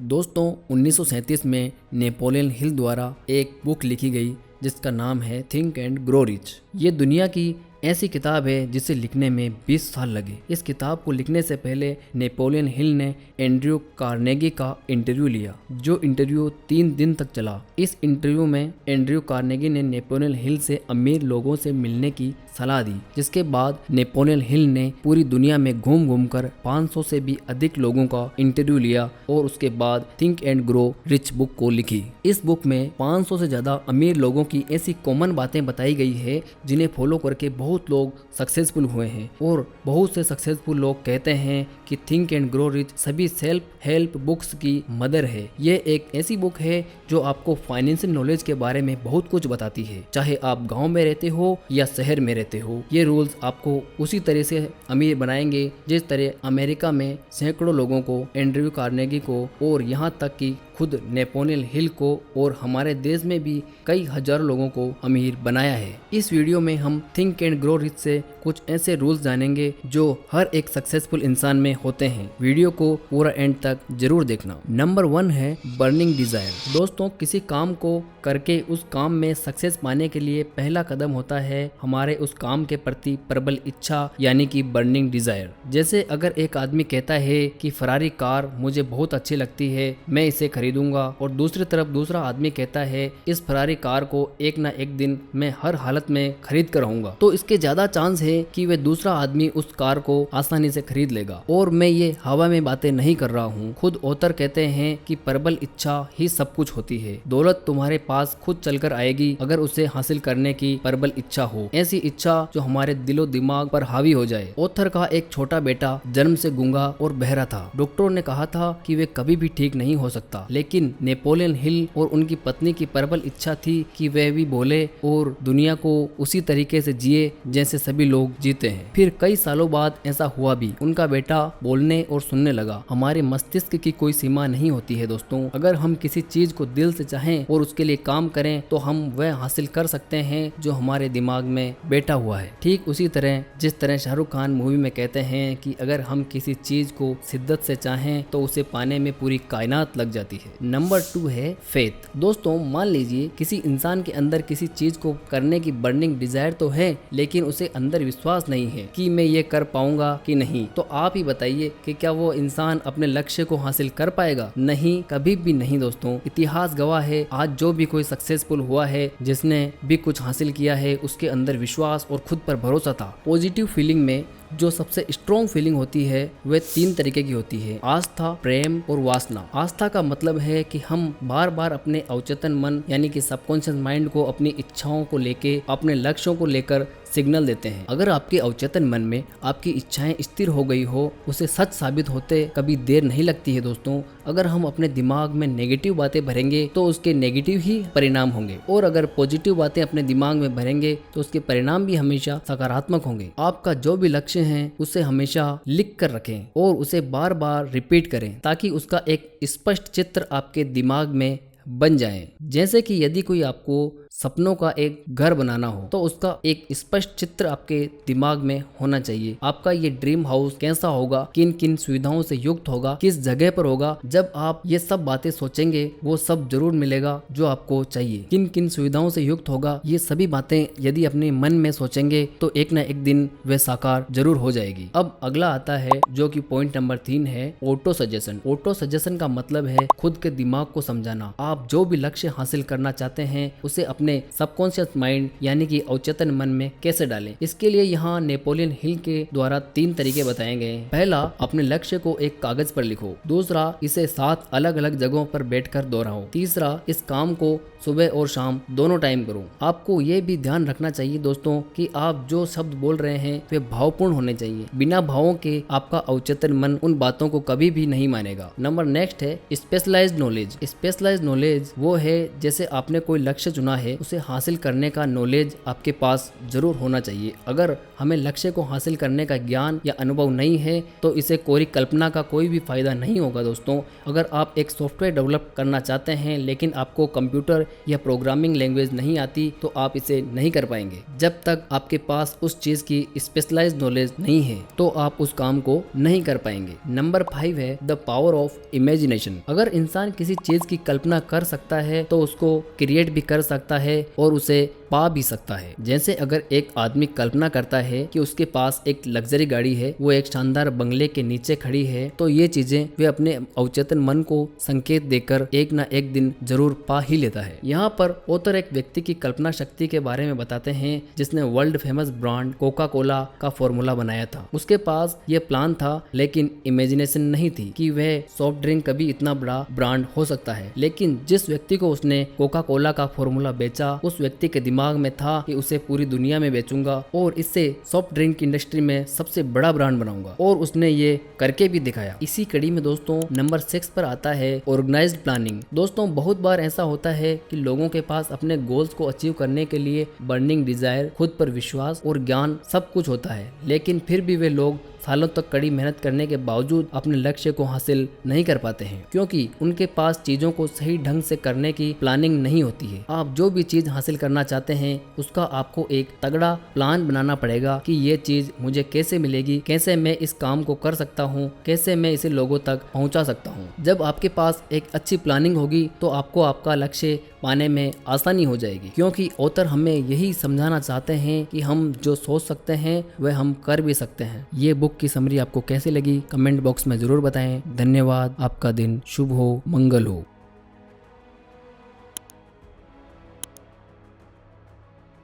दोस्तों 1937 में Napoleon Hill द्वारा एक बुक लिखी गई जिसका नाम है थिंक एंड ग्रो रिच। ये दुनिया की ऐसी किताब है जिसे लिखने में 20 साल लगे। इस किताब को लिखने से पहले नेपोलियन हिल ने एंड्रयू कार्नेगी का इंटरव्यू लिया, जो इंटरव्यू 3 दिन तक चला। इस इंटरव्यू में एंड्रयू कार्नेगी ने नेपोलियन हिल से अमीर लोगों से मिलने की सलाह दी, जिसके बाद नेपोलियन हिल ने पूरी दुनिया में घूम घूम कर 500 से भी अधिक लोगों का इंटरव्यू लिया और उसके बाद think and grow rich book को लिखी। इस बुक में 500 से ज्यादा अमीर लोगों की ऐसी कॉमन बातें बताई गई है जिन्हें फॉलो करके बहुत लोग सक्सेसफुल हुए हैं। और बहुत से सक्सेसफुल लोग कहते हैं कि थिंक एंड ग्रो रिच सभी सेल्फ हेल्प बुक्स की मदर है। ये एक ऐसी बुक है जो आपको फाइनेंशियल नॉलेज के बारे में बहुत कुछ बताती है, चाहे आप गांव में रहते हो या शहर में रहते हो। ये रूल्स आपको उसी तरह से अमीर बनाएंगे जिस तरह अमेरिका में सैकड़ों लोगों को, एंड्रयू कार्नेगी को और यहाँ तक कि खुद नेपोलियन हिल को और हमारे देश में भी कई हजारों लोगों को अमीर बनाया है। इस वीडियो में हम थिंक एंड ग्रो रिच से कुछ ऐसे रूल्स जानेंगे जो हर एक सक्सेसफुल इंसान में होते हैं। वीडियो को पूरा एंड तक जरूर देखना। नंबर 1 है बर्निंग डिजायर। दोस्तों, किसी काम को करके उस काम में सक्सेस पाने के लिए पहला कदम होता है हमारे उस काम के प्रति प्रबल इच्छा, यानी कि बर्निंग डिजायर। जैसे अगर एक आदमी कहता है कि फरारी कार मुझे बहुत अच्छी लगती है, मैं इसे खरीदूंगा, और दूसरी तरफ दूसरा आदमी कहता है इस फरारी कार को एक ना एक दिन मैं हर हालत में खरीद कर रहूंगा, तो इसके ज्यादा चांस है कि वह दूसरा आदमी उस कार को आसानी से खरीद लेगा। और मैं ये हवा में बातें नहीं कर रहा हूँ। खुद ऑथर कहते हैं कि प्रबल इच्छा ही सब कुछ होती है। दौलत तुम्हारे पास खुद चलकर आएगी अगर उसे हासिल करने की प्रबल इच्छा हो, ऐसी इच्छा जो हमारे दिलो दिमाग पर हावी हो जाए। ऑथर का एक छोटा बेटा जन्म से गूंगा और बहरा था। डॉक्टरों ने कहा था कि वे कभी भी ठीक नहीं हो सकता, लेकिन नेपोलियन हिल और उनकी पत्नी की प्रबल इच्छा थी कि वे भी बोले और दुनिया को उसी तरीके से जिए जैसे सभी लोग जीते हैं। फिर कई सालों बाद ऐसा हुआ भी, उनका बेटा बोलने और सुनने लगा। हमारे मस्तिष्क की कोई सीमा नहीं होती है दोस्तों। अगर हम किसी चीज को दिल से चाहें और उसके लिए काम करें तो हम वह हासिल कर सकते हैं जो हमारे दिमाग में बैठा हुआ है। ठीक उसी तरह जिस तरह शाहरुख खान मूवी में कहते हैं कि अगर हम किसी चीज को शिद्दत से चाहें तो उसे पाने में पूरी कायनात लग जाती है। नंबर 2 है फेथ। दोस्तों, मान लीजिए किसी इंसान के अंदर किसी चीज को करने की बर्निंग डिजायर तो है, लेकिन उसे अंदर विश्वास नहीं है कि मैं ये कर पाऊंगा कि नहीं। तो आप ही बताइए कि क्या वो इंसान अपने लक्ष्य को हासिल कर पाएगा? नहीं, कभी भी नहीं दोस्तों। इतिहास गवाह है, आज जो भी कोई सक्सेसफुल हुआ है, जिसने भी कुछ हासिल किया है, उसके अंदर विश्वास और खुद पर भरोसा था। पॉजिटिव फीलिंग में जो सबसे स्ट्रॉन्ग फीलिंग होती है वह 3 तरीके की होती है: आस्था, प्रेम और वासना। आस्था का मतलब है कि हम बार बार अपने अवचेतन मन यानी कि सबकॉन्शियस माइंड को अपनी इच्छाओं को लेके, अपने लक्ष्यों को लेकर सिग्नल देते हैं। अगर आपके अवचेतन मन में आपकी इच्छाएं स्थिर हो गई हो, उसे सच साबित होते कभी देर नहीं लगती है दोस्तों। अगर हम अपने दिमाग में नेगेटिव बातें भरेंगे तो उसके नेगेटिव ही परिणाम होंगे, और अगर पॉजिटिव बातें अपने दिमाग में भरेंगे तो उसके परिणाम भी हमेशा सकारात्मक होंगे। आपका जो भी लक्ष्य है उसे हमेशा लिख कर रखें और उसे बार बार रिपीट करें ताकि उसका एक स्पष्ट चित्र आपके दिमाग में बन जाए। जैसे कि यदि कोई आपको सपनों का एक घर बनाना हो तो उसका एक स्पष्ट चित्र आपके दिमाग में होना चाहिए। आपका ये ड्रीम हाउस कैसा होगा, किन किन सुविधाओं से युक्त होगा, किस जगह पर होगा। जब आप ये सब बातें सोचेंगे वो सब जरूर मिलेगा जो आपको चाहिए। किन किन सुविधाओं से युक्त होगा, ये सभी बातें यदि अपने मन में सोचेंगे तो एक ना एक दिन वे साकार जरूर हो जाएगी। अब अगला आता है जो कि पॉइंट नंबर 3 है, ऑटो सजेशन। ऑटो सजेशन का मतलब है खुद के दिमाग को समझाना। आप जो भी लक्ष्य हासिल करना चाहते हैं उसे अपने सबकॉन्शियस माइंड यानी कि अवचेतन मन में कैसे डालें। इसके लिए यहाँ नेपोलियन हिल के द्वारा 3 तरीके बताए गए हैं। पहला, अपने लक्ष्य को एक कागज पर लिखो। दूसरा, इसे 7 अलग अलग जगहों पर बैठकर दोहराओ। तीसरा, इस काम को सुबह और शाम दोनों टाइम करो। आपको ये भी ध्यान रखना चाहिए दोस्तों कि आप जो शब्द बोल रहे हैं वे भावपूर्ण होने चाहिए। बिना भावों के आपका अवचेतन मन उन बातों को कभी भी नहीं मानेगा। नंबर नेक्स्ट है specialized knowledge. Specialized knowledge knowledge वो है जैसे आपने कोई लक्ष्य चुना है, उसे हासिल करने का नॉलेज आपके पास जरूर होना चाहिए। अगर हमें लक्ष्य को हासिल करने का ज्ञान या अनुभव नहीं है तो इसे कोरी कल्पना का कोई भी फायदा नहीं होगा दोस्तों। अगर आप एक सॉफ्टवेयर डेवलप करना चाहते हैं लेकिन आपको कंप्यूटर या प्रोग्रामिंग लैंग्वेज नहीं आती तो आप इसे नहीं कर पाएंगे। जब तक आपके पास उस चीज की स्पेशलाइज्ड नॉलेज नहीं है तो आप उस काम को नहीं कर पाएंगे। नंबर 5 है द पावर ऑफ इमेजिनेशन। अगर इंसान किसी चीज की कल्पना कर सकता है तो उसको क्रिएट भी कर सकता है और उसे पा भी सकता है। जैसे अगर एक आदमी कल्पना करता है कि उसके पास एक लग्जरी गाड़ी है, वो एक शानदार बंगले के नीचे खड़ी है, तो ये चीजें वे अपने अवचेतन मन को संकेत देकर एक ना एक दिन जरूर पा ही लेता है। यहाँ पर ऑथर एक व्यक्ति की कल्पना शक्ति के बारे में बताते हैं जिसने world famous brand Coca Cola का फॉर्मूला बनाया था। उसके पास ये प्लान था लेकिन इमेजिनेशन नहीं थी कि वह सॉफ्ट ड्रिंक कभी इतना बड़ा ब्रांड हो सकता है। लेकिन जिस व्यक्ति को उसने कोका कोला का फॉर्मूला बेचा, उस व्यक्ति के दिमाग में था कि उसे पूरी दुनिया में बेचूंगा और इससे सॉफ्ट ड्रिंक इंडस्ट्री में सबसे बड़ा ब्रांड बनाऊंगा, और उसने ये करके भी दिखाया। इसी कड़ी में दोस्तों नंबर 6 पर आता है ऑर्गेनाइज्ड प्लानिंग। दोस्तों बहुत बार ऐसा होता है कि लोगों के पास अपने गोल्स को अचीव करने के लिए बर्निंग डिजायर, खुद पर विश्वास और ज्ञान सब कुछ होता है, लेकिन फिर भी वे लोग सालों तक कड़ी मेहनत करने के बावजूद अपने लक्ष्य को हासिल नहीं कर पाते हैं, क्योंकि उनके पास चीजों को सही ढंग से करने की प्लानिंग नहीं होती है। आप जो भी चीज हासिल करना चाहते हैं उसका आपको एक तगड़ा प्लान बनाना पड़ेगा कि ये चीज मुझे कैसे मिलेगी, कैसे मैं इस काम को कर सकता हूँ, कैसे मैं इसे लोगों तक पहुँचा सकता हूँ। जब आपके पास एक अच्छी प्लानिंग होगी तो आपको आपका लक्ष्य पाने में आसानी हो जाएगी, क्योंकि ऑथर हमें यही समझाना चाहते हैं कि हम जो सोच सकते हैं वह हम कर भी सकते हैं। ये बुक की समरी आपको कैसी लगी कमेंट बॉक्स में जरूर बताएं। धन्यवाद। आपका दिन शुभ हो, मंगल हो।